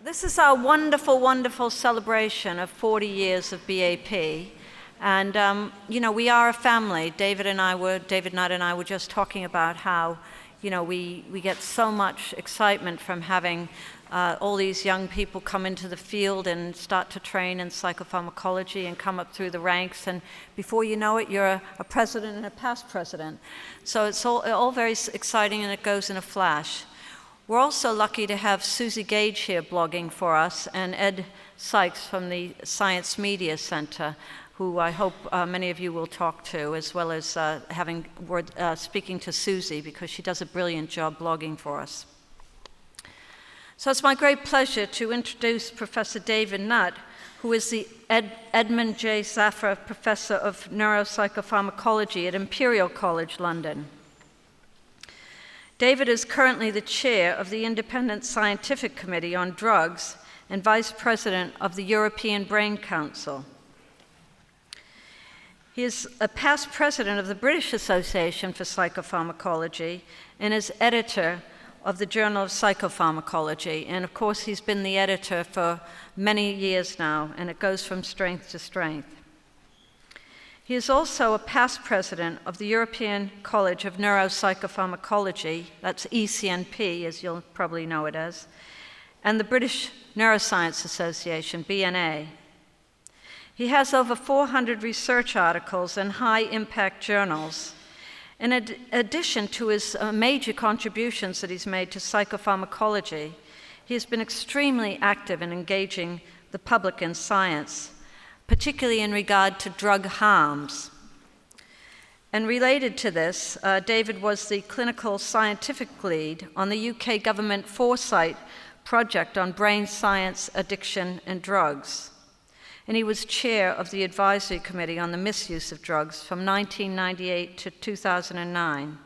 This is our wonderful, wonderful celebration of 40 years of BAP. And, we are a family. David Nutt and I were just talking about how, we get so much excitement from having all these young people come into the field and start to train in psychopharmacology and come up through the ranks. And before you know it, you're a president and a past president. So it's all very exciting, and it goes in a flash. We're also lucky to have Susie Gage here blogging for us, and Ed Sykes from the Science Media Center, who I hope many of you will talk to, as well as speaking to Susie, because she does a brilliant job blogging for us. So it's my great pleasure to introduce Professor David Nutt, who is the Edmund J. Zafra Professor of Neuropsychopharmacology at Imperial College London. David is currently the chair of the Independent Scientific Committee on Drugs and vice president of the European Brain Council. He is a past president of the British Association for Psychopharmacology and is editor of the Journal of Psychopharmacology. And of course, he's been the editor for many years now, and it goes from strength to strength. He is also a past president of the European College of Neuropsychopharmacology, that's ECNP, as you'll probably know it as, and the British Neuroscience Association, BNA. He has over 400 research articles in high-impact journals. In addition to his major contributions that he's made to psychopharmacology, he has been extremely active in engaging the public in science, particularly in regard to drug harms. And related to this, David was the clinical scientific lead on the UK government Foresight project on brain science, addiction, and drugs. And he was chair of the advisory committee on the misuse of drugs from 1998 to 2009.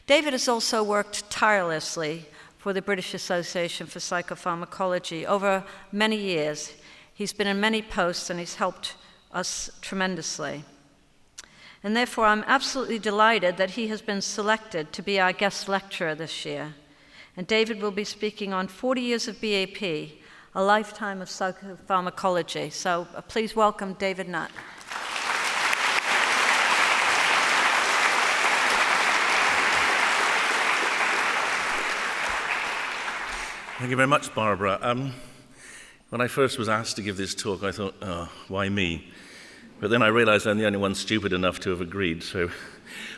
David has also worked tirelessly for the British Association for Psychopharmacology over many years. He's been in many posts, and he's helped us tremendously. And therefore, I'm absolutely delighted that he has been selected to be our guest lecturer this year. And David will be speaking on 40 years of BAP, a lifetime of psychopharmacology. So please welcome David Nutt. Thank you very much, Barbara. When I first was asked to give this talk, I thought, oh, why me? But then I realized I'm the only one stupid enough to have agreed, so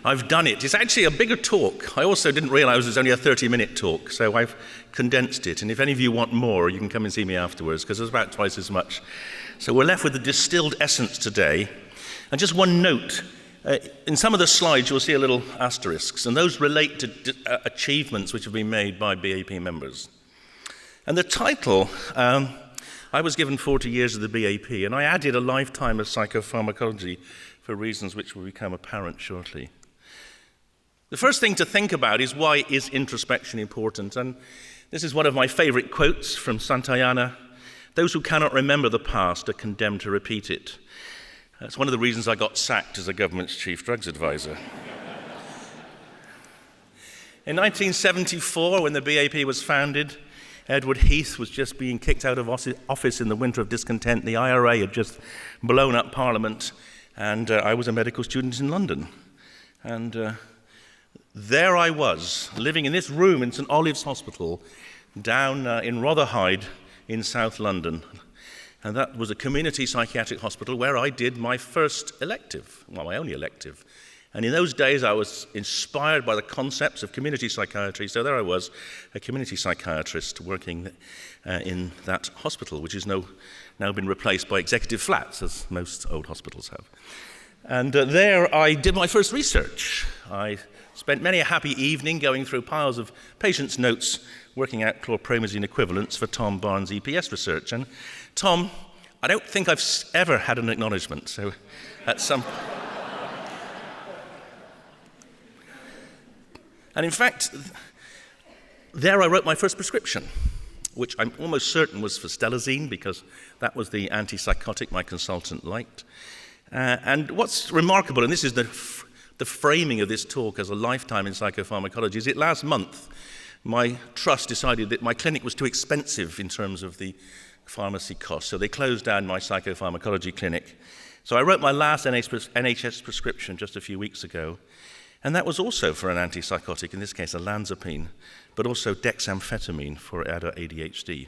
I've done it. It's actually a bigger talk. I also didn't realize it was only a 30-minute talk, so I've condensed it. And if any of you want more, you can come and see me afterwards, because there's about twice as much. So we're left with the distilled essence today. And just one note, in some of the slides you'll see a little asterisks, and those relate to achievements which have been made by BAP members. And the title, I was given 40 years of the BAP, and I added a lifetime of psychopharmacology for reasons which will become apparent shortly. The first thing to think about is, why is introspection important? And this is one of my favorite quotes from Santayana: "Those who cannot remember the past are condemned to repeat it." That's one of the reasons I got sacked as the government's chief drugs advisor. In 1974, when the BAP was founded, Edward Heath was just being kicked out of office in the winter of discontent. The IRA had just blown up Parliament, and I was a medical student in London. And there I was, living in this room in St Olave's Hospital, down in Rotherhithe in South London. And that was a community psychiatric hospital where I did my first elective, well, my only elective. And in those days, I was inspired by the concepts of community psychiatry. So there I was, a community psychiatrist working in that hospital, which has now been replaced by executive flats, as most old hospitals have. And there I did my first research. I spent many a happy evening going through piles of patients' notes, working out chlorpromazine equivalents for Tom Barnes' EPS research. And Tom, I don't think I've ever had an acknowledgement. So at some And in fact, there I wrote my first prescription, which I'm almost certain was for stelazine, because that was the antipsychotic my consultant liked. And what's remarkable, and this is the framing of this talk as a lifetime in psychopharmacology, is it last month my trust decided that my clinic was too expensive in terms of the pharmacy costs, so they closed down my psychopharmacology clinic. So I wrote my last NHS prescription just a few weeks ago, and that was also for an antipsychotic, in this case olanzapine, but also dexamphetamine for ADHD.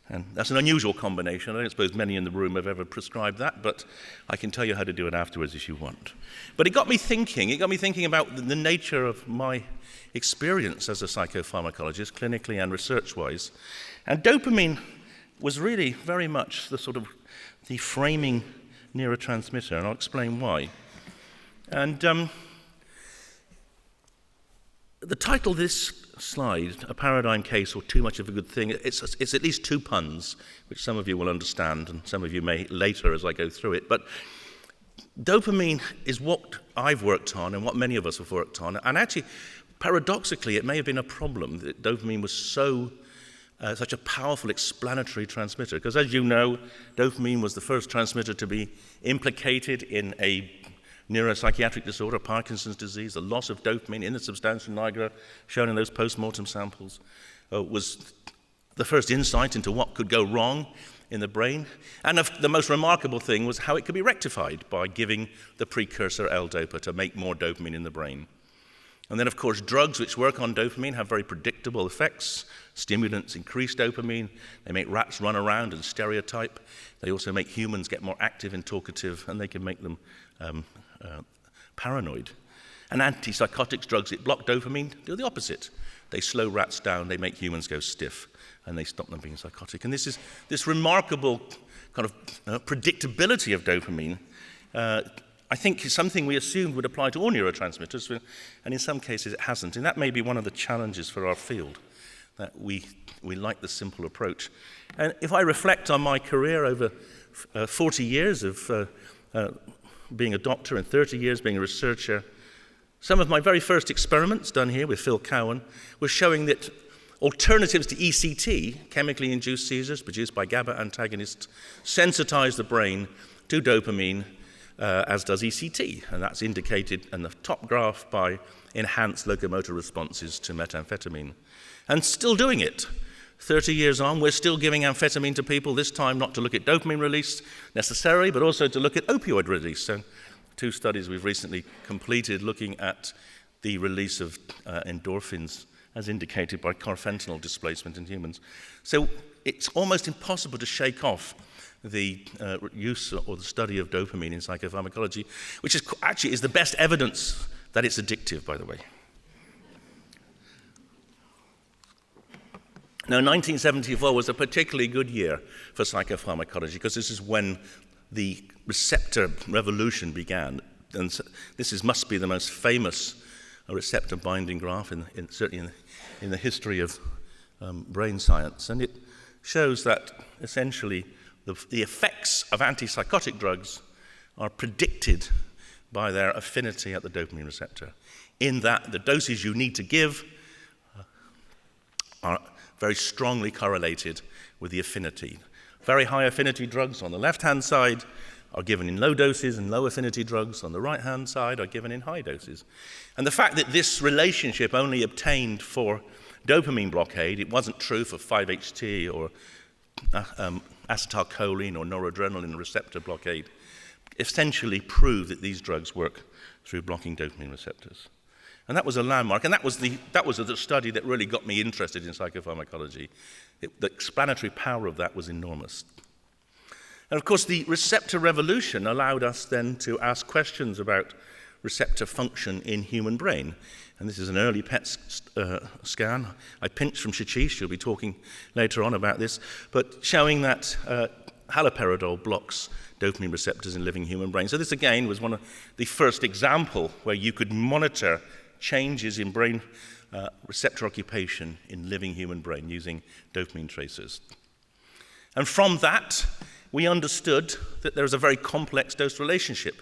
And that's an unusual combination. I don't suppose many in the room have ever prescribed that, but I can tell you how to do it afterwards if you want. But it got me thinking about the nature of my experience as a psychopharmacologist, clinically and research-wise. And dopamine was really very much the framing neurotransmitter, and I'll explain why. And the title of this slide, A Paradigm Case or Too Much of a Good Thing, it's at least two puns, which some of you will understand, and some of you may later as I go through it. But dopamine is what I've worked on and what many of us have worked on. And actually, paradoxically, it may have been a problem that dopamine was such a powerful explanatory transmitter. Because as you know, dopamine was the first transmitter to be implicated in a neuropsychiatric disorder, Parkinson's disease. The loss of dopamine in the substantia nigra, shown in those post-mortem samples, was the first insight into what could go wrong in the brain. And the most remarkable thing was how it could be rectified by giving the precursor L-dopa to make more dopamine in the brain. And then, of course, drugs which work on dopamine have very predictable effects. Stimulants increase dopamine. They make rats run around and stereotype. They also make humans get more active and talkative, and they can make them paranoid. And antipsychotics, drugs that block dopamine, do the opposite. They slow rats down, they make humans go stiff, and they stop them being psychotic. And this remarkable kind of predictability of dopamine, I think is something we assumed would apply to all neurotransmitters, and in some cases it hasn't. And that may be one of the challenges for our field, that we like the simple approach. And if I reflect on my career over 40 years of being a doctor and 30 years being a researcher, some of my very first experiments done here with Phil Cowan were showing that alternatives to ECT, chemically induced seizures produced by GABA antagonists, sensitize the brain to dopamine, as does ECT, and that's indicated in the top graph by enhanced locomotor responses to methamphetamine. And still doing it. 30 years on, we're still giving amphetamine to people, this time not to look at dopamine release necessarily, but also to look at opioid release. So 2 studies we've recently completed looking at the release of endorphins as indicated by carfentanil displacement in humans. So it's almost impossible to shake off the use or the study of dopamine in psychopharmacology, which actually is the best evidence that it's addictive, by the way. Now, 1974 was a particularly good year for psychopharmacology because this is when the receptor revolution began. And so must be the most famous receptor binding graph, certainly in the history of brain science. And it shows that essentially the effects of antipsychotic drugs are predicted by their affinity at the dopamine receptor, in that the doses you need to give are very strongly correlated with the affinity. Very high affinity drugs on the left-hand side are given in low doses, and low affinity drugs on the right-hand side are given in high doses. And the fact that this relationship only obtained for dopamine blockade, it wasn't true for 5-HT or acetylcholine or noradrenaline receptor blockade, essentially proved that these drugs work through blocking dopamine receptors. And that was a landmark, and that was the study that really got me interested in psychopharmacology. The explanatory power of that was enormous. And of course, the receptor revolution allowed us then to ask questions about receptor function in human brain. And this is an early PET scan. I pinched from Shashish, she'll be talking later on about this, but showing that haloperidol blocks dopamine receptors in living human brains. So this again was one of the first example where you could monitor changes in brain receptor occupation in living human brain using dopamine tracers. And from that, we understood that there is a very complex dose relationship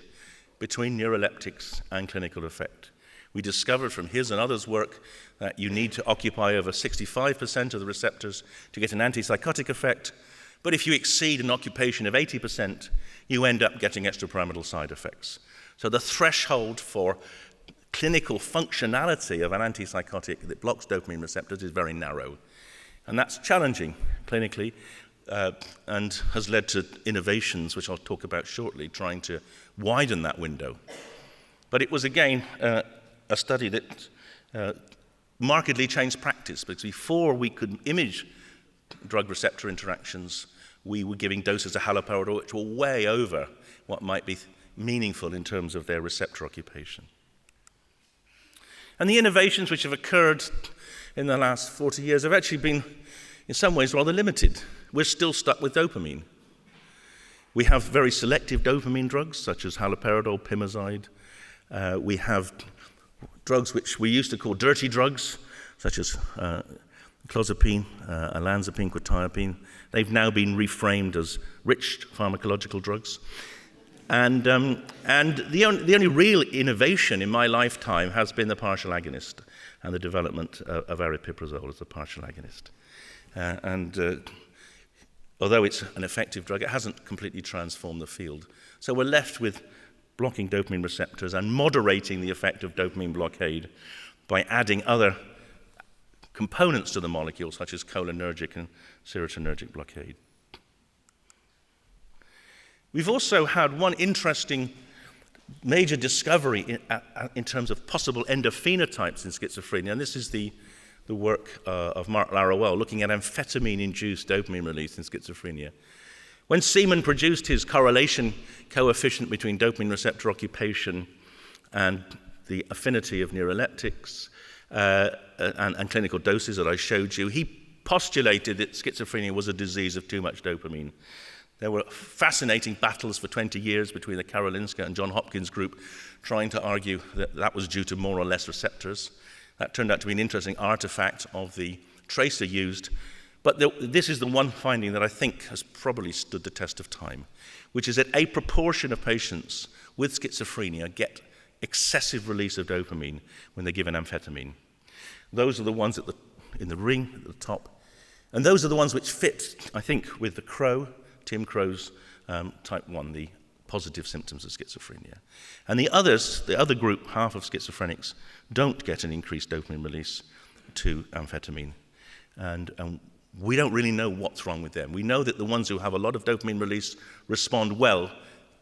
between neuroleptics and clinical effect. We discovered from his and others' work that you need to occupy over 65% of the receptors to get an antipsychotic effect, but if you exceed an occupation of 80%, you end up getting extrapyramidal side effects. So the threshold for clinical functionality of an antipsychotic that blocks dopamine receptors is very narrow. And that's challenging clinically and has led to innovations, which I'll talk about shortly, trying to widen that window. But it was, again, a study that markedly changed practice, because before we could image drug receptor interactions, we were giving doses of haloperidol which were way over what might be meaningful in terms of their receptor occupation. And the innovations which have occurred in the last 40 years have actually been, in some ways, rather limited. We're still stuck with dopamine. We have very selective dopamine drugs, such as haloperidol, pimozide. We have drugs which we used to call dirty drugs, such as clozapine, olanzapine, quetiapine. They've now been reframed as rich pharmacological drugs. And the only real innovation in my lifetime has been the partial agonist and the development of aripiprazole as a partial agonist. Although it's an effective drug, it hasn't completely transformed the field. So we're left with blocking dopamine receptors and moderating the effect of dopamine blockade by adding other components to the molecule, such as cholinergic and serotonergic blockade. We've also had one interesting major discovery in terms of possible endophenotypes in schizophrenia, and this is the work of Mark Laruelle looking at amphetamine-induced dopamine release in schizophrenia. When Seaman produced his correlation coefficient between dopamine receptor occupation and the affinity of neuroleptics and clinical doses that I showed you, he postulated that schizophrenia was a disease of too much dopamine. There were fascinating battles for 20 years between the Karolinska and John Hopkins group trying to argue that that was due to more or less receptors. That turned out to be an interesting artifact of the tracer used. But this is the one finding that I think has probably stood the test of time, which is that a proportion of patients with schizophrenia get excessive release of dopamine when they're given amphetamine. Those are the ones in the ring at the top. And those are the ones which fit, I think, with the Crow, Tim Crow's type 1, the positive symptoms of schizophrenia. And the others, the other group, half of schizophrenics, don't get an increased dopamine release to amphetamine. And we don't really know what's wrong with them. We know that the ones who have a lot of dopamine release respond well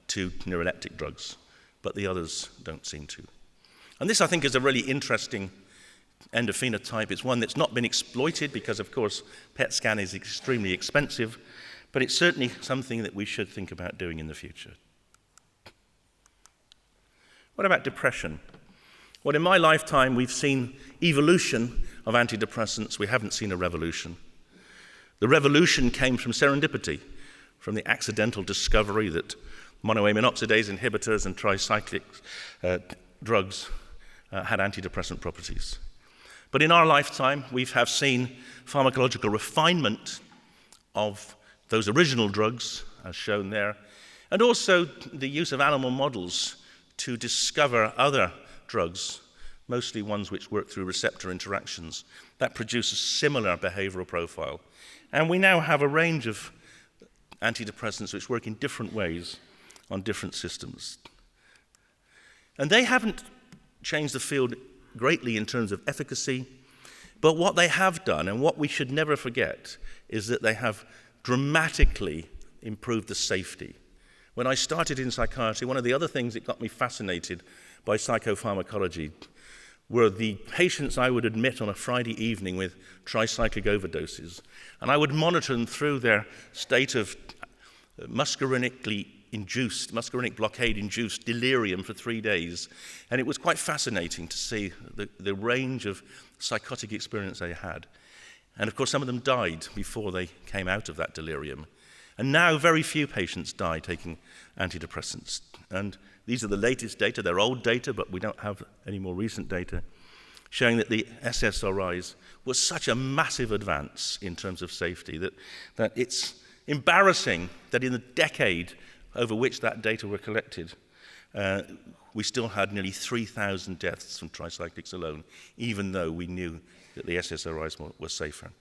to neuroleptic drugs, but the others don't seem to. And this, I think, is a really interesting endophenotype. It's one that's not been exploited because, of course, PET scan is extremely expensive, but it's certainly something that we should think about doing in the future. What about depression? Well, in my lifetime, we've seen evolution of antidepressants. We haven't seen a revolution. The revolution came from serendipity, from the accidental discovery that monoamine oxidase inhibitors and tricyclic drugs had antidepressant properties. But in our lifetime, we have seen pharmacological refinement of those original drugs, as shown there, and also the use of animal models to discover other drugs, mostly ones which work through receptor interactions, that produce a similar behavioral profile. And we now have a range of antidepressants which work in different ways on different systems. And they haven't changed the field greatly in terms of efficacy, but what they have done, and what we should never forget, is that they have dramatically improved the safety. When I started in psychiatry, one of the other things that got me fascinated by psychopharmacology were the patients I would admit on a Friday evening with tricyclic overdoses, and I would monitor them through their state of muscarinic blockade-induced delirium for 3 days, and it was quite fascinating to see the range of psychotic experience they had. And of course, some of them died before they came out of that delirium. And now very few patients die taking antidepressants. And these are the latest data. They're old data, but we don't have any more recent data, showing that the SSRIs was such a massive advance in terms of safety that it's embarrassing that in the decade over which that data were collected, we still had nearly 3,000 deaths from tricyclics alone, even though we knew that the SSRIs were safer.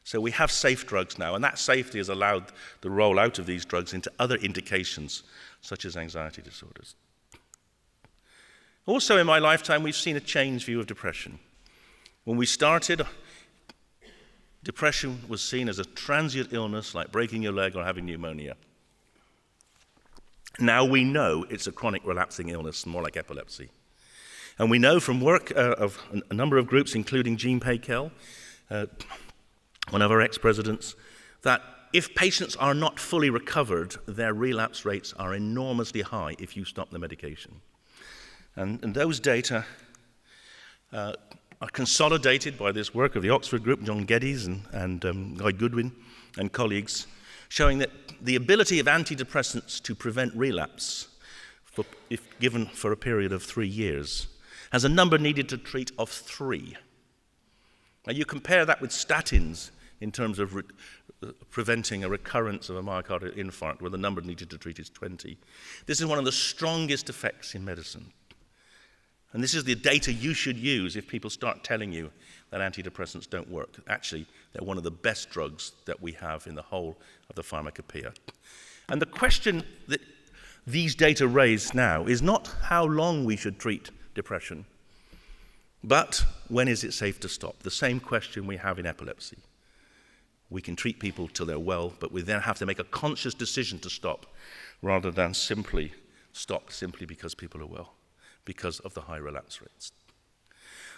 So we have safe drugs now, and that safety has allowed the rollout of these drugs into other indications, such as anxiety disorders. Also in my lifetime, we've seen a changed view of depression. When we started, depression was seen as a transient illness like breaking your leg or having pneumonia. Now we know it's a chronic relapsing illness, more like epilepsy. And we know from work of a number of groups, including Jean Paykel, one of our ex-presidents, that if patients are not fully recovered, their relapse rates are enormously high if you stop the medication. And those data are consolidated by this work of the Oxford group, John Geddes and Guy Goodwin and colleagues, showing that the ability of antidepressants to prevent relapse, if given for a period of 3 years, has a number needed to treat of 3. Now you compare that with statins in terms of preventing a recurrence of a myocardial infarct, where the number needed to treat is 20. This is one of the strongest effects in medicine. And this is the data you should use if people start telling you that antidepressants don't work. Actually, they're one of the best drugs that we have in the whole of the pharmacopoeia. And the question that these data raise now is not how long we should treat depression, but when is it safe to stop? The same question we have in epilepsy. We can treat people till they're well, but we then have to make a conscious decision to stop, rather than simply stop simply because people are well, because of the high relapse rates.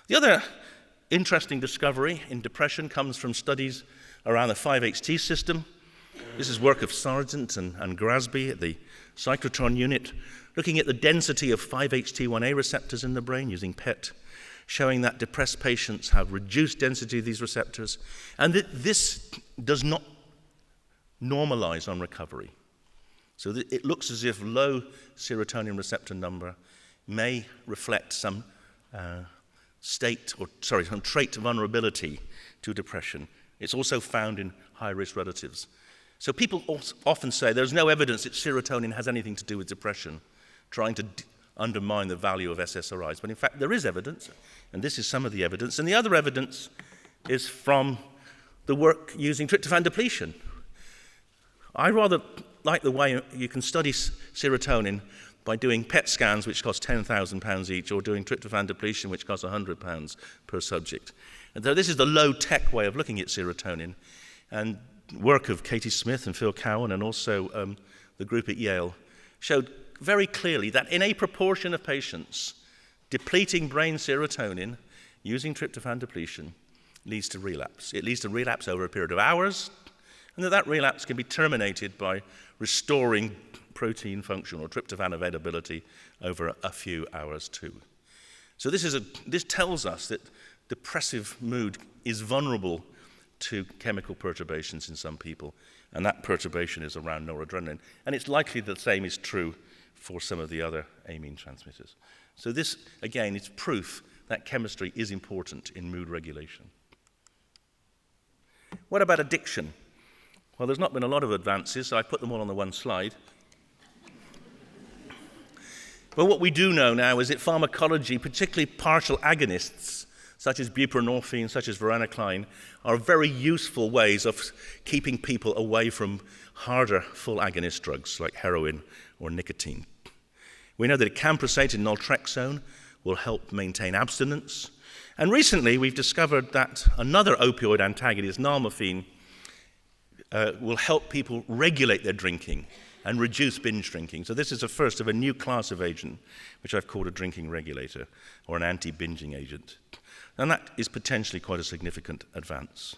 The other interesting discovery in depression comes from studies around the 5-HT system. This is work of Sargent and Grasby at the cyclotron unit, looking at the density of 5-HT1A receptors in the brain using PET, showing that depressed patients have reduced density of these receptors, and that this does not normalize on recovery. So it looks as if low serotonin receptor number may reflect some some trait vulnerability to depression. It's also found in high-risk relatives. So people often say there's no evidence that serotonin has anything to do with depression, trying to undermine the value of SSRIs. But in fact, there is evidence, and this is some of the evidence. And the other evidence is from the work using tryptophan depletion. I rather like the way you can study serotonin by doing PET scans, which cost £10,000 each, or doing tryptophan depletion, which costs £100 per subject. And so this is the low-tech way of looking at serotonin. And work of Katie Smith and Phil Cowan, and also the group at Yale, showed very clearly that in a proportion of patients, depleting brain serotonin using tryptophan depletion leads to relapse. It leads to relapse over a period of hours, and that relapse can be terminated by restoring protein function or tryptophan availability over a few hours too. So this tells us that depressive mood is vulnerable to chemical perturbations in some people, and that perturbation is around noradrenaline. And it's likely the same is true for some of the other amine transmitters. So this, again, is proof that chemistry is important in mood regulation. What about addiction? Well, there's not been a lot of advances, so I put them all on the one slide. But what we do know now is that pharmacology, particularly partial agonists, such as buprenorphine, such as varenicline, are very useful ways of keeping people away from harder full agonist drugs like heroin or nicotine. We know that acamprosate and naltrexone will help maintain abstinence. And recently we've discovered that another opioid antagonist, nalmefene, will help people regulate their drinking and reduce binge drinking. So this is the first of a new class of agent, which I've called a drinking regulator, or an anti-binging agent. And that is potentially quite a significant advance.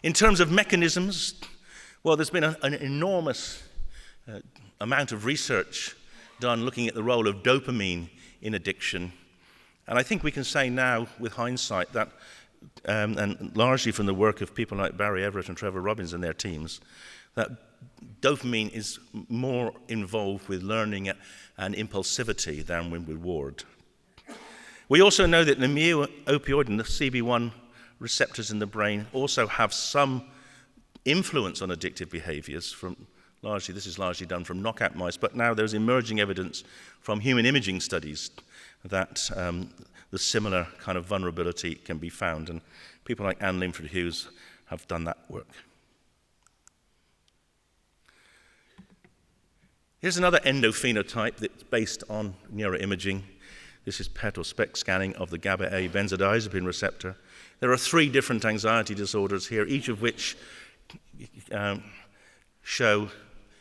In terms of mechanisms, well, there's been an enormous amount of research done looking at the role of dopamine in addiction. And I think we can say now, with hindsight, that, and largely from the work of people like Barry Everett and Trevor Robbins and their teams, that dopamine is more involved with learning and impulsivity than with reward. We also know that the mu-opioid and the CB1 receptors in the brain also have some influence on addictive behaviors. This is largely done from knockout mice, but now there's emerging evidence from human imaging studies that the similar kind of vulnerability can be found, and people like Anne Linford Hughes have done that work. Here's another endophenotype that's based on neuroimaging. This is PET or SPECT scanning of the GABA-A benzodiazepine receptor. There are 3 different anxiety disorders here, each of which show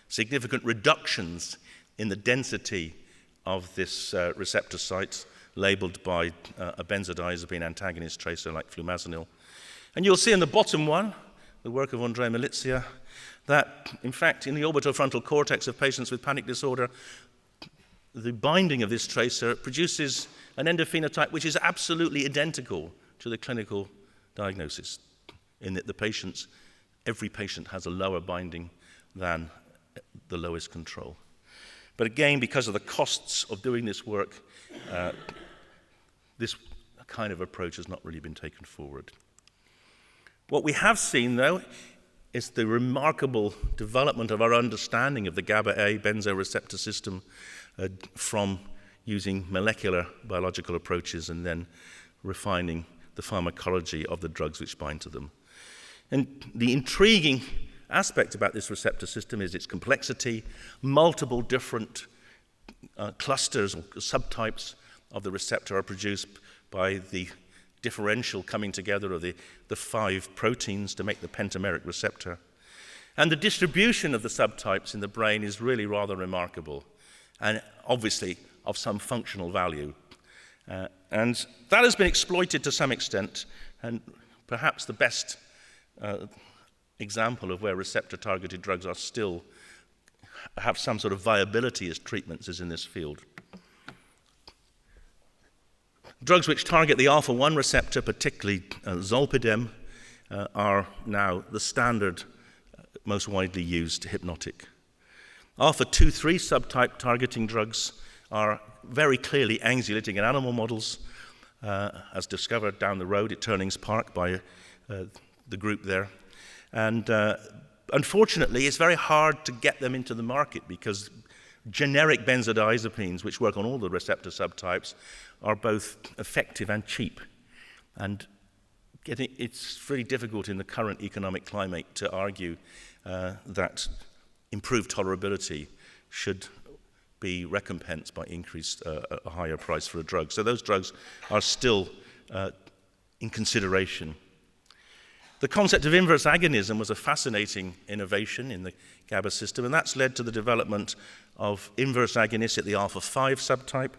significant reductions in the density of this receptor site labeled by a benzodiazepine antagonist tracer like flumazenil. And you'll see in the bottom one, the work of Andrei Militsia, that in fact in the orbitofrontal cortex of patients with panic disorder, the binding of this tracer produces an endophenotype which is absolutely identical to the clinical diagnosis, in that every patient has a lower binding than the lowest control. But again, because of the costs of doing this work, this kind of approach has not really been taken forward. What we have seen, though, is the remarkable development of our understanding of the GABA-A benzoreceptor system from using molecular biological approaches and then refining the pharmacology of the drugs which bind to them. And the intriguing aspect about this receptor system is its complexity. Multiple different clusters or subtypes of the receptor are produced by the differential coming together of the 5 proteins to make the pentameric receptor. And the distribution of the subtypes in the brain is really rather remarkable, and obviously of some functional value. And that has been exploited to some extent, and perhaps the best example of where receptor-targeted drugs are still have some sort of viability as treatments is in this field. Drugs which target the alpha-1 receptor, particularly zolpidem, are now the standard, most widely used hypnotic. Alpha-2/3 subtype targeting drugs are very clearly anxiolytic in animal models, as discovered down the road at Turnings Park by the group there. And unfortunately, it's very hard to get them into the market because generic benzodiazepines, which work on all the receptor subtypes, are both effective and cheap. And it's really difficult in the current economic climate to argue that improved tolerability should be recompensed by a higher price for a drug. So those drugs are still in consideration. The concept of inverse agonism was a fascinating innovation in the GABA system, and that's led to the development of inverse agonists at the alpha-5 subtype.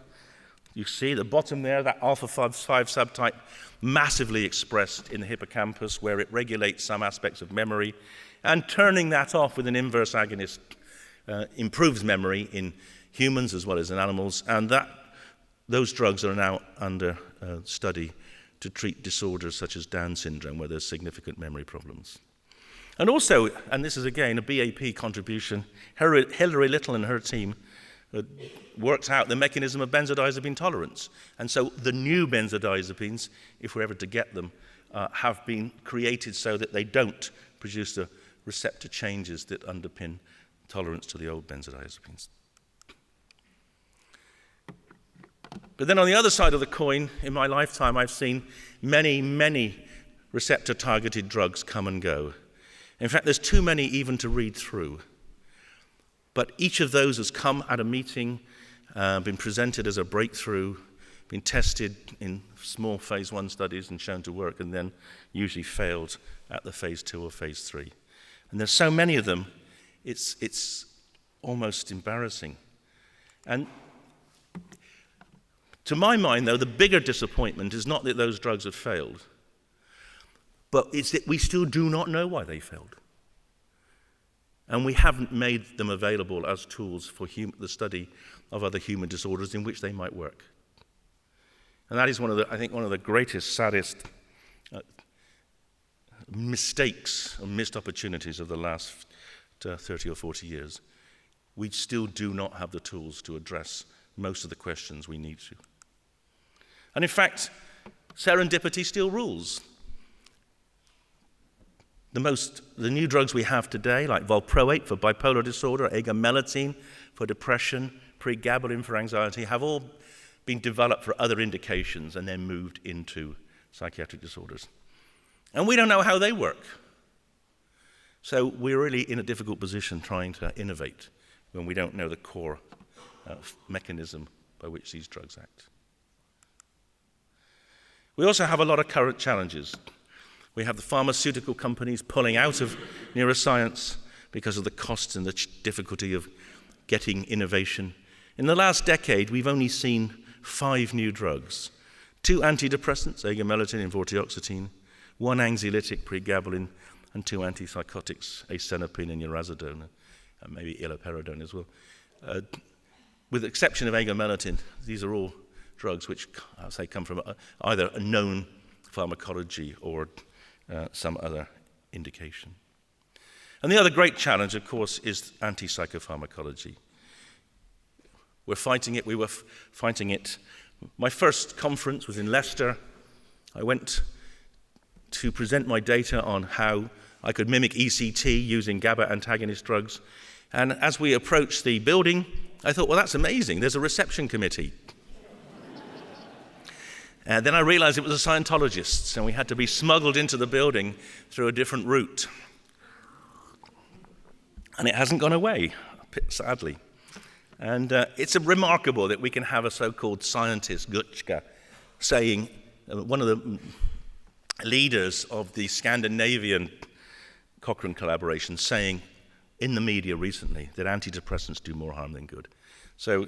You see at the bottom there, that alpha-5 subtype massively expressed in the hippocampus, where it regulates some aspects of memory, and turning that off with an inverse agonist improves memory in humans as well as in animals, and those drugs are now under study to treat disorders such as Down syndrome, where there's significant memory problems. And also, and this is again a BAP contribution, Hilary Little and her team worked out the mechanism of benzodiazepine tolerance. And so the new benzodiazepines, if we're ever to get them, have been created so that they don't produce the receptor changes that underpin tolerance to the old benzodiazepines. But then on the other side of the coin, in my lifetime, I've seen many, many receptor-targeted drugs come and go. In fact, there's too many even to read through. But each of those has come at a meeting, been presented as a breakthrough, been tested in small phase 1 studies and shown to work, and then usually failed at the phase 2 or phase 3. And there's so many of them, it's almost embarrassing. And to my mind, though, the bigger disappointment is not that those drugs have failed, but it's that we still do not know why they failed. And we haven't made them available as tools for the study of other human disorders in which they might work. And that is one of the greatest, saddest mistakes and missed opportunities of the last 30 or 40 years. We still do not have the tools to address most of the questions we need to. And in fact, serendipity still rules. The new drugs we have today, like valproate for bipolar disorder, agomelatine for depression, pregabalin for anxiety, have all been developed for other indications and then moved into psychiatric disorders. And we don't know how they work. So we're really in a difficult position trying to innovate when we don't know the core mechanism by which these drugs act. We also have a lot of current challenges. We have the pharmaceutical companies pulling out of neuroscience because of the costs and the difficulty of getting innovation. In the last decade, we've only seen 5 new drugs. 2 antidepressants, agomelatine and vortioxetine, 1 anxiolytic, pregabalin, and 2 antipsychotics, acenapine and urazodone, and maybe iloperidone as well. With the exception of agomelatine, these are all drugs which, I'll say, come from either a known pharmacology or some other indication. And the other great challenge, of course, is anti-psychopharmacology. We're fighting it. We were fighting it. My first conference was in Leicester. I went to present my data on how I could mimic ECT using GABA antagonist drugs. And as we approached the building, I thought, well, that's amazing. There's a reception committee. And then I realized it was the Scientologists, and we had to be smuggled into the building through a different route. And it hasn't gone away, sadly. And it's remarkable that we can have a so-called scientist, Gutschka, saying, one of the leaders of the Scandinavian Cochrane collaboration, saying in the media recently that antidepressants do more harm than good. So,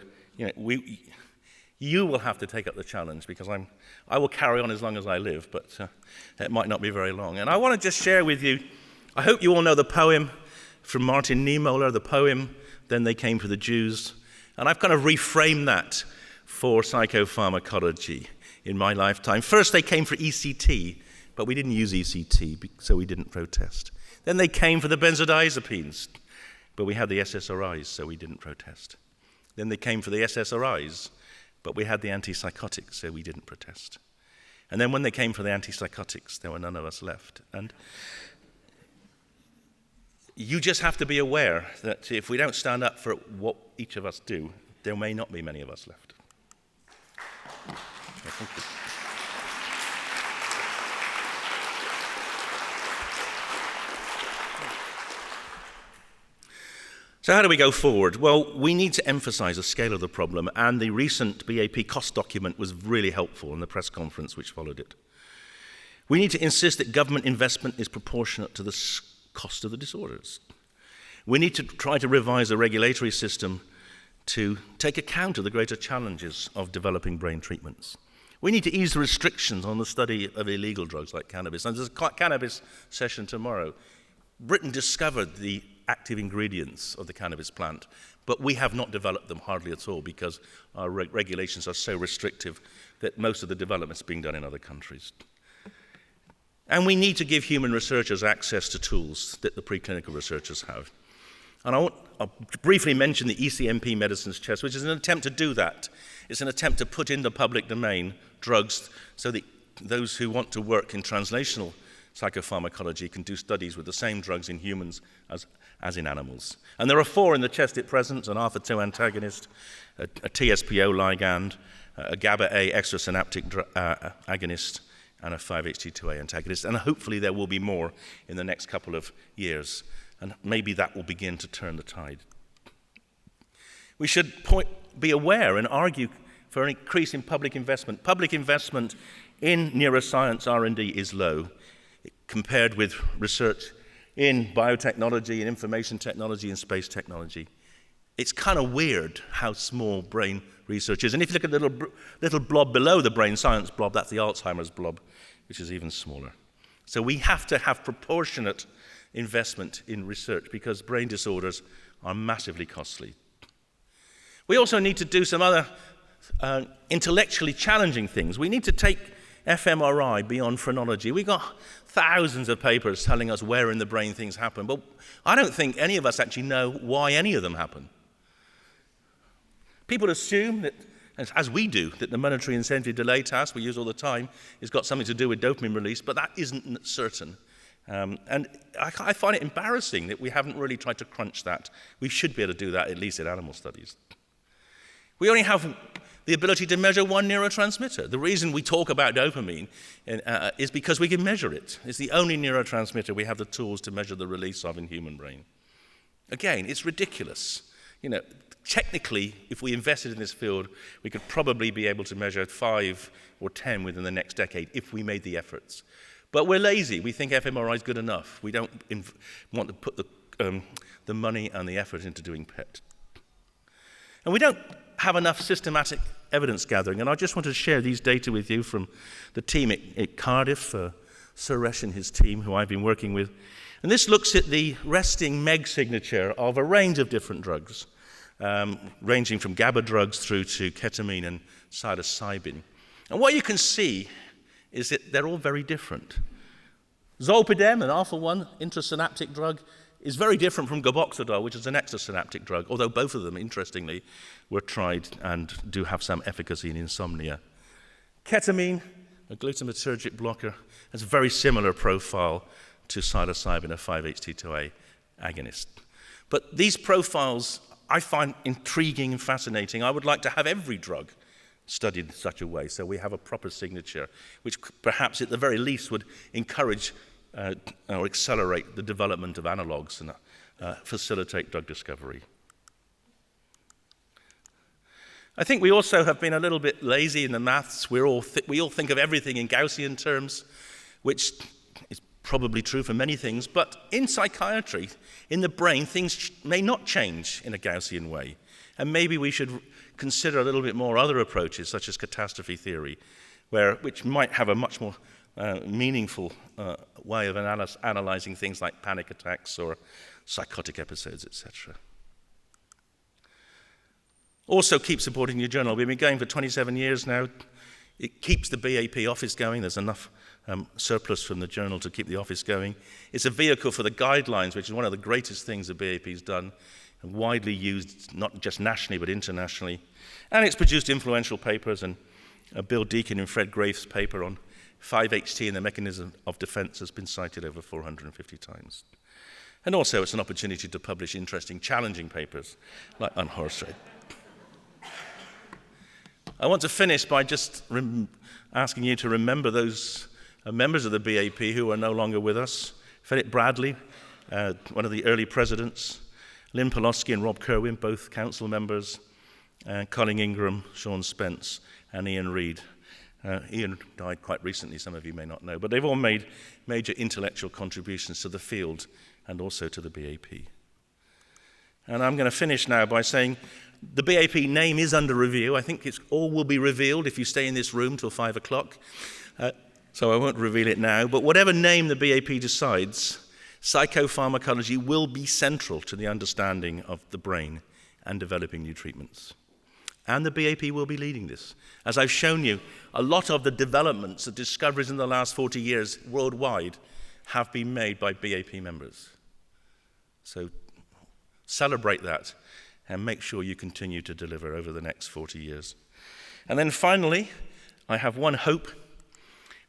you will have to take up the challenge, because I will carry on as long as I live, but it might not be very long. And I want to just share with you, I hope you all know the poem from Martin Niemöller, the poem, Then They Came for the Jews. And I've kind of reframed that for psychopharmacology in my lifetime. First they came for ECT, but we didn't use ECT, so we didn't protest. Then they came for the benzodiazepines, but we had the SSRIs, so we didn't protest. Then they came for the SSRIs, but we had the antipsychotics, so we didn't protest. And then when they came for the antipsychotics, there were none of us left. And you just have to be aware that if we don't stand up for what each of us do, there may not be many of us left. Thank you. So how do we go forward? Well, we need to emphasize the scale of the problem, and the recent BAP cost document was really helpful in the press conference which followed it. We need to insist that government investment is proportionate to the cost of the disorders. We need to try to revise the regulatory system to take account of the greater challenges of developing brain treatments. We need to ease the restrictions on the study of illegal drugs like cannabis. And there's a cannabis session tomorrow. Britain discovered the active ingredients of the cannabis plant, but we have not developed them hardly at all because our regulations are so restrictive that most of the development is being done in other countries. And we need to give human researchers access to tools that the preclinical researchers have. And I'll briefly mention the ECMP Medicines Chest, which is an attempt to do that. It's an attempt to put in the public domain drugs so that those who want to work in translational psychopharmacology can do studies with the same drugs in humans as in animals. And there are 4 in the chest at present: an alpha-2 antagonist, a TSPO ligand, a GABA-A extrasynaptic agonist, and a 5-HT2A antagonist. And hopefully there will be more in the next couple of years. And maybe that will begin to turn the tide. We should be aware and argue for an increase in public investment. Public investment in neuroscience R&D is low compared with research in biotechnology and information technology and space technology. It's kind of weird how small brain research is. And if you look at the little blob below the brain science blob, that's the Alzheimer's blob, which is even smaller. So we have to have proportionate investment in research because brain disorders are massively costly. We also need to do some other intellectually challenging things. We need to take fMRI beyond phrenology. We've got thousands of papers telling us where in the brain things happen, but I don't think any of us actually know why any of them happen. People assume that, as we do, that the monetary incentive delay task we use all the time has got something to do with dopamine release, but that isn't certain. And I find it embarrassing that we haven't really tried to crunch that. We should be able to do that, at least in animal studies. We only have the ability to measure one neurotransmitter. The reason we talk about dopamine is because we can measure it. It's the only neurotransmitter we have the tools to measure the release of in human brain. Again, it's ridiculous. technically, if we invested in this field, we could probably be able to measure 5 or 10 within the next decade if we made the efforts. But we're lazy. We think fMRI is good enough. We don't want to put the money and the effort into doing PET. And we don't have enough systematic evidence gathering. And I just want to share these data with you from the team at Cardiff, Suresh and his team, who I've been working with. And this looks at the resting MEG signature of a range of different drugs, ranging from GABA drugs through to ketamine and psilocybin. And what you can see is that they're all very different. Zolpidem, an alpha-1 intrasynaptic drug, is very different from gaboxidol, which is an extrasynaptic drug, although both of them, interestingly, were tried and do have some efficacy in insomnia. Ketamine, a glutamatergic blocker, has a very similar profile to psilocybin, a 5-HT2A agonist. But these profiles I find intriguing and fascinating. I would like to have every drug studied in such a way, so we have a proper signature, which perhaps at the very least would encourage or accelerate the development of analogues and facilitate drug discovery. I think we also have been a little bit lazy in the maths. We all think of everything in Gaussian terms, which is probably true for many things, but in psychiatry, in the brain, things may not change in a Gaussian way. And maybe we should consider a little bit more other approaches, such as catastrophe theory, which might have a much more meaningful way of analyzing things like panic attacks or psychotic episodes, etc. Also, keep supporting your journal. We've been going for 27 years now. It keeps the BAP office going. There's enough surplus from the journal to keep the office going. It's a vehicle for the guidelines, which is one of the greatest things the BAP's done, and widely used not just nationally but internationally. And it's produced influential papers, and Bill Deakin and Fred Graves' paper on 5-HT and the mechanism of defense has been cited over 450 times. And also it's an opportunity to publish interesting, challenging papers like on horse trade. I want to finish by just asking you to remember those members of the BAP who are no longer with us. Philip Bradley, one of the early presidents, Lynn Pulaski and Rob Kerwin, both council members, Colin Ingram, Sean Spence, and Ian Reid. Ian died quite recently, some of you may not know, but they've all made major intellectual contributions to the field and also to the BAP. And I'm going to finish now by saying the BAP name is under review. I think it's all will be revealed if you stay in this room till 5 o'clock. So I won't reveal it now. But whatever name the BAP decides, psychopharmacology will be central to the understanding of the brain and developing new treatments. And the BAP will be leading this. As I've shown you, a lot of the developments, the discoveries in the last 40 years worldwide have been made by BAP members. So celebrate that and make sure you continue to deliver over the next 40 years. And then finally, I have one hope,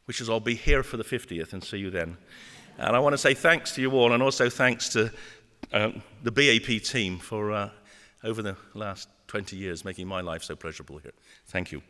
which is I'll be here for the 50th and see you then. And I want to say thanks to you all, and also thanks to the BAP team for over the last 20 years making my life so pleasurable here. Thank you.